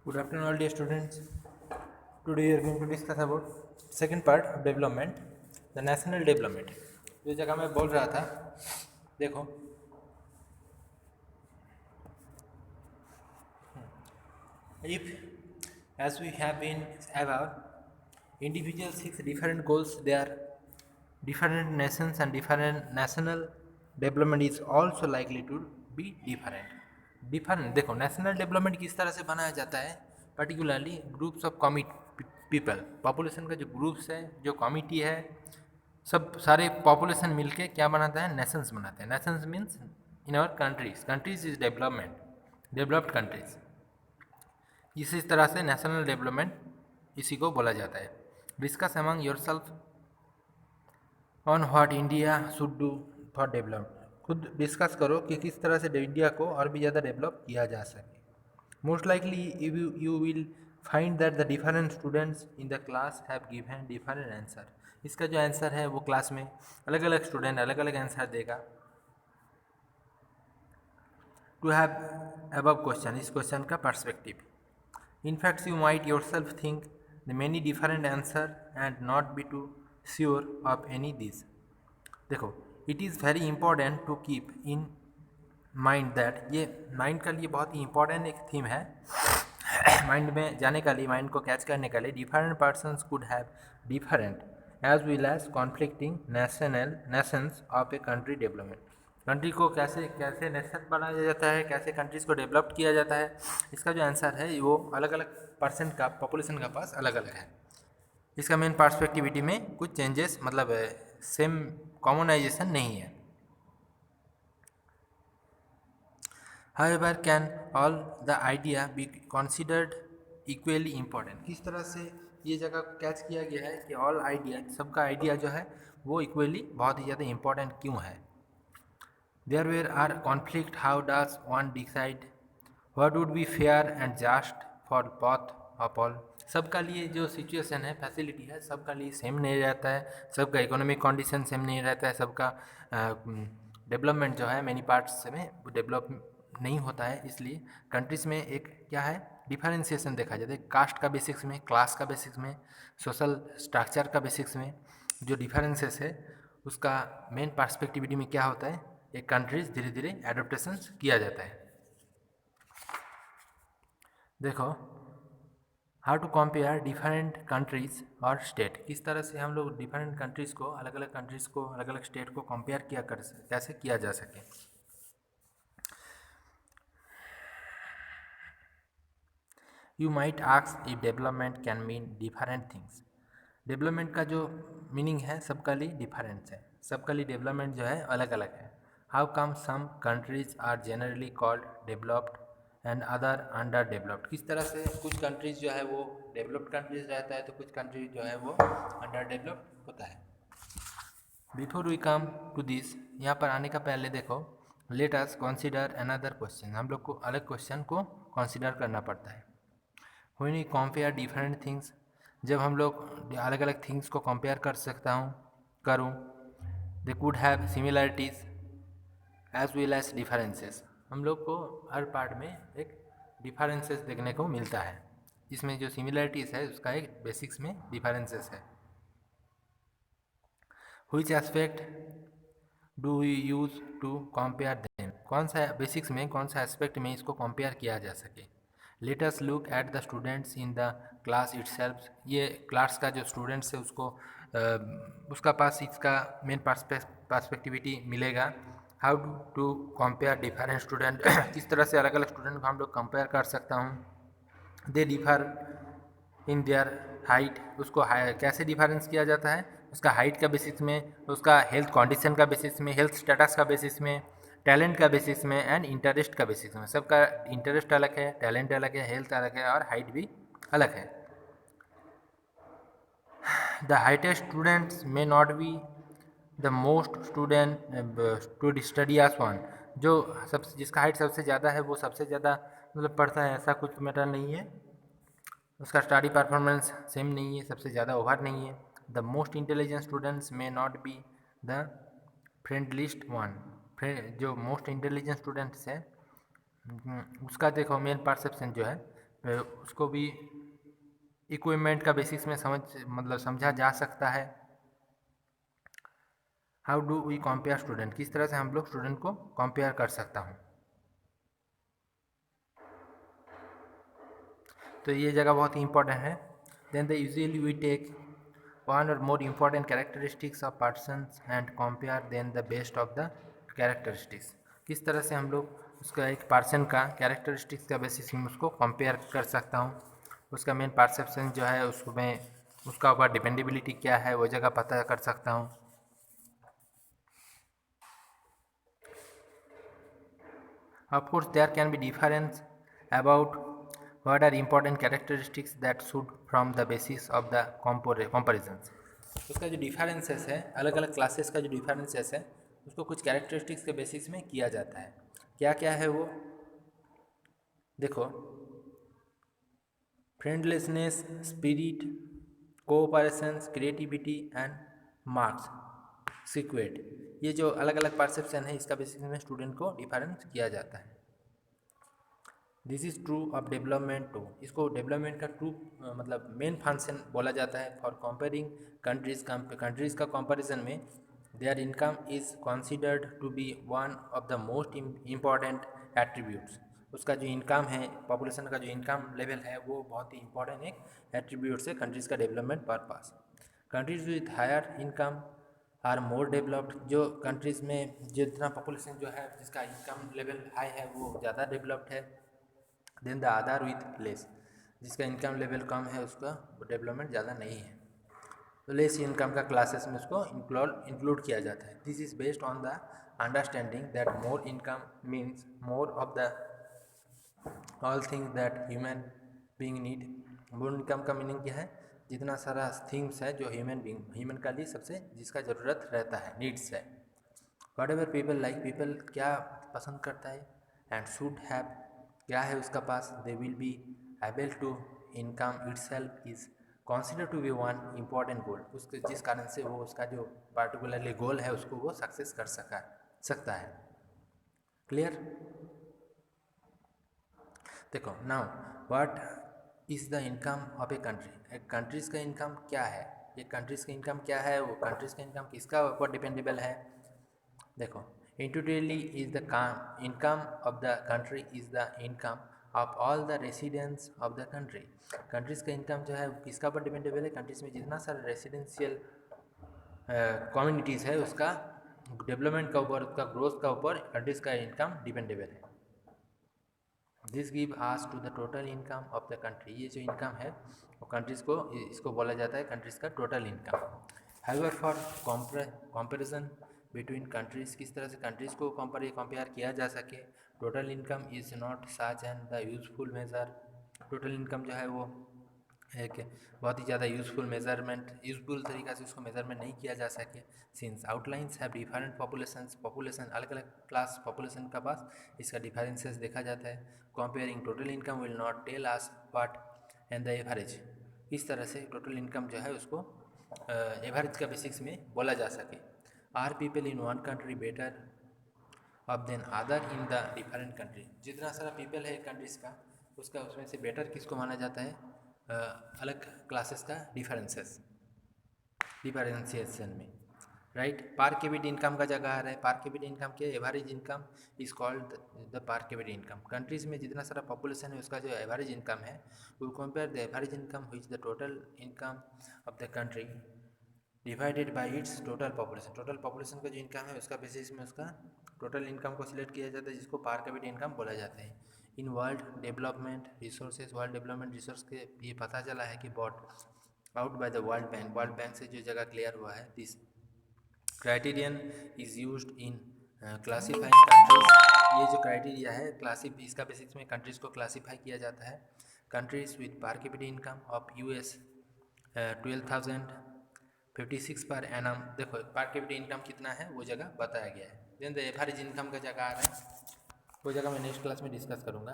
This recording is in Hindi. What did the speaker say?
Good afternoon, all dear students. Today we are going to discuss about second part of development, the national development. जो जगह मैं बोल रहा था, देखो, if as we have been aware, individuals seek different goals. They are different nations and different national development is also likely to be different. Different देखो नेशनल डेवलपमेंट किस तरह से बनाया जाता है, particularly groups of people, population का जो ग्रुप्स है, जो कमिटी है, सब सारे पॉपुलेशन मिलके क्या बनाता है, नेशंस बनाते हैं. Nations means in our countries, countries is development, developed countries. इसी तरह से नेशनल डेवलपमेंट इसी को बोला जाता है. Discuss among your self on what India should do for development. खुद डिस्कस करो कि किस तरह से इंडिया को और भी ज़्यादा डेवलप किया जा सके. Most likely you will find that the different students in the class have given different answer. इसका जो आंसर है वो क्लास में अलग अलग स्टूडेंट अलग अलग आंसर देगा. टू हैव अबव क्वेश्चन, इस क्वेश्चन का perspective. In fact, you might yourself think the many different answer and not be too sure of any these. देखो, it is very important to keep in mind that ये माइंड के लिए बहुत ही इंपॉर्टेंट एक थीम है. माइंड में जाने का लिए, माइंड को कैच करने के लिए, different persons could have different as well as conflicting nations of a country development. Country को कैसे कैसे नेशन बनाया जाता है, कैसे कंट्रीज़ को डेवलप किया जाता है, इसका जो आंसर है वो अलग अलग परसेंट का पॉपुलेशन का पास अलग अलग है. इसका मेन पर्सपेक्टिविटी में कुछ चेंजेस मतलब सेम कॉमनाइजेशन नहीं है. However, can all the idea be considered equally important? किस तरह से ये जगह कैच किया गया है कि ऑल आइडिया, सबका आइडिया जो है वो इक्वली बहुत ही ज़्यादा इम्पोर्टेंट क्यों है. There were are conflict. How does one decide what would be fair and just for both of all? सबका लिए जो सिचुएशन है, फैसिलिटी है, सबका लिए सेम नहीं रहता है, सबका इकोनॉमिक कंडीशन सेम नहीं रहता है, सबका डेवलपमेंट जो है मैनी पार्ट्स में डेवलप नहीं होता है. इसलिए कंट्रीज़ में एक क्या है, डिफरेंशिएशन देखा जाता है. कास्ट का बेसिक्स में, क्लास का बेसिक्स में, सोशल स्ट्रक्चर का बेसिक्स में जो डिफरेंसेस है उसका मेन पर्सपेक्टिविटी में क्या होता है, एक कंट्रीज धीरे धीरे एडोप्टेशन किया जाता है. देखो, how to compare different countries और स्टेट. किस तरह से हम लोग डिफरेंट कंट्रीज़ को, अलग अलग कंट्रीज़ को, अलग अलग स्टेट को कंपेयर किया कर कैसे किया जा सके. You might ask if development can mean different things. Development का जो मीनिंग है सबका लिए डिफरेंट है, सबका लिए डेवलपमेंट जो है अलग अलग है. How come some countries are generally called developed and other underdeveloped. किस तरह से कुछ कंट्रीज जो है वो डेवलप्ड कंट्रीज रहता है तो कुछ कंट्रीज जो है वो अंडर डेवलप्ड होता है. Before we come to this, यहाँ पर आने का पहले देखो, let us consider another question. हम लोग को अलग क्वेश्चन को कंसीडर करना पड़ता है. When we compare different things, जब हम लोग अलग अलग थिंग्स को कंपेयर कर सकता हूँ करूँ, they could have similarities as well as differences. हम लोग को हर पार्ट में एक डिफरेंसेस देखने को मिलता है, जिसमें जो सिमिलरिटीज़ है उसका एक बेसिक्स में डिफरेंसेस है. Which aspect do we use to compare them. कौन सा बेसिक्स में, कौन सा एस्पेक्ट में इसको कंपेयर किया जा सके. Let us look at the students in the class itself. ये क्लास का जो स्टूडेंट्स है उसको उसका पास इसका मेन पर्सपेक्टिविटी मिलेगा. How to compare different student. किस तरह से अलग अलग स्टूडेंट को हम लोग कंपेयर कर सकता हूँ. They differ in their height. उसको कैसे डिफरेंस किया जाता है, उसका हाइट का बेसिस में, उसका हेल्थ कंडीशन का बेसिस में, हेल्थ स्टेटस का बेसिस में, टैलेंट का बेसिस में एंड इंटरेस्ट का बेसिस में. सबका इंटरेस्ट अलग है, टैलेंट अलग है, हेल्थ अलग है और हाइट भी अलग है. The heightest students may not be the most student to study as one. जो सबसे जिसका हाइट सबसे ज़्यादा है वो सबसे ज़्यादा मतलब पढ़ता है, ऐसा कुछ मैटर नहीं है. उसका स्टडी परफॉर्मेंस सेम नहीं है, सबसे ज़्यादा ओवर नहीं है. The most intelligent students may not be the friendliest one. जो मोस्ट इंटेलिजेंट स्टूडेंट्स है उसका देखो मेन परसेप्शन जो है उसको भी इक्विपमेंट का बेसिस में समझा जा सकता है। How do we compare student, किस तरह से हम लोग स्टूडेंट को कंपेयर कर सकता हूँ। तो ये जगह बहुत ही इंपॉर्टेंट है। Then the usually we take one or more important characteristics of persons and compare then the best of the characteristics. किस तरह से हम लोग उसका एक पर्सन का कैरेक्टरिस्टिक्स का बेसिस में उसको कंपेयर कर सकता हूँ, उसका मेन परसेप्शन जो है उसमें उसका ऊपर डिपेंडेबिलिटी क्या है वो जगह पता कर सकता हूँ। Of course, there can be difference about what are important characteristics that should form the basis of the comparisons. उसका जो डिफरेंसेस है, अलग अलग क्लासेस का जो डिफरेंसेस है उसको कुछ कैरेक्टरिस्टिक्स के बेसिस में किया जाता है। क्या क्या है वो देखो, friendlessness, spirit, cooperation, creativity and marks सीक्वेट, ये जो अलग अलग परसेप्शन है इसका बेसिस में स्टूडेंट को डिफरेंस किया जाता है। This is true of development too, इसको डेवलपमेंट का ट्रू मतलब मेन फंक्शन बोला जाता है। फॉर कंपेयरिंग कंट्रीज़ का कंपैरिजन में their income is considered to be one of the most important attributes. उसका जो इनकम है, पॉपुलेशन का जो इनकम लेवल है वो बहुत ही इंपॉर्टेंट एक एट्रीब्यूट्स है कंट्रीज़ का development purpose. Countries with higher income are more developed, जो कंट्रीज़ में जितना पॉपुलेशन जो है जिसका इनकम लेवल हाई है वो ज़्यादा डेवलप्ड है। Then the other with less, जिसका इनकम लेवल कम है उसका डेवलपमेंट ज़्यादा नहीं है, तो लेस इनकम का क्लासेस में उसको इंक्लूड किया जाता है। This is based on the understanding that more income means more of the all things that human being need. More income का मीनिंग क्या है, जितना सारा थिंग्स है जो ह्यूमन का लिए सबसे जिसका ज़रूरत रहता है, नीड्स है। What ever people like, people क्या पसंद करता है, एंड शुड हैव क्या है उसका पास, they will be able to income itself is consider to be one important goal, उसके जिस कारण से वो उसका जो पार्टिकुलरली गोल है उसको वो सक्सेस कर सकता है। क्लियर? देखो now what is the income of a country, एक कंट्रीज़ का इनकम क्या है, एक कंट्रीज़ का इनकम क्या है, वो कंट्रीज़ का इनकम किसका ऊपर डिपेंडेबल है। देखो, intuitively is the income of the country is the income of all the residents of the country. Countries का इनकम जो है किसका ऊपर डिपेंडेबल है, कंट्रीज़ में जितना सारा रेसिडेंशियल कम्युनिटीज़ है उसका डेवलपमेंट का ऊपर, उसका ग्रोथ का ऊपर कंट्रीज़ का इनकम डिपेंडेबल है। This give us to the total income of the country, ये जो इनकम है वो कंट्रीज़ को, इसको बोला जाता है कंट्रीज़ का total income. However for comparison between countries, किस तरह से कंट्रीज़ को कंपेयर किया जा सके, total income is not such and the useful measure. Total income जो है वो एक बहुत ही ज़्यादा यूजफुल तरीक़ा से उसको मेजरमेंट नहीं किया जा सके। Since outlines have different population अलग अलग क्लास पॉपुलेशन का पास इसका डिफरेंसेस देखा जाता है। Comparing total income will not tell us what and the average, इस तरह से टोटल इनकम जो है उसको एवरेज का बेसिक्स में बोला जा सके। Are people in one country better off than other in the different country, जितना सारा पीपल है कंट्रीज़ का उसका उसमें से बेटर किसको माना जाता है, अलग क्लासेस का डिफरेंशिएशन में, राइट। पार कैपिटा इनकम का जगह आ रहा है, पार कैपिटा इनकम के average income is called the per capita income. Countries में जितना सारा पॉपुलेशन है उसका जो एवरेज इनकम है वो compare the average income which the total income of the country divided by its total population. Total population का जो इनकम है उसका बेसिस में उसका टोटल इनकम को सिलेक्ट किया जाता है, जिसको पार कैपिटा इनकम बोला जाता है। इन वर्ल्ड डेवलपमेंट रिसोर्स के ये पता चला है कि bought out by the World Bank से जो जगह क्लियर हुआ है, this criterion is used in classifying countries. ये जो क्राइटेरिया है इसका बेसिस में कंट्रीज़ को क्लासीफाई किया जाता है। Countries with per capita income of US 12,056 per annum, देखो पार कैपिटा इनकम कितना है वो जगह बताया गया है। देन द एवरेज इनकम का जगह आ रहा है, वो जगह मैं नेक्स्ट क्लास में डिस्कस करूँगा।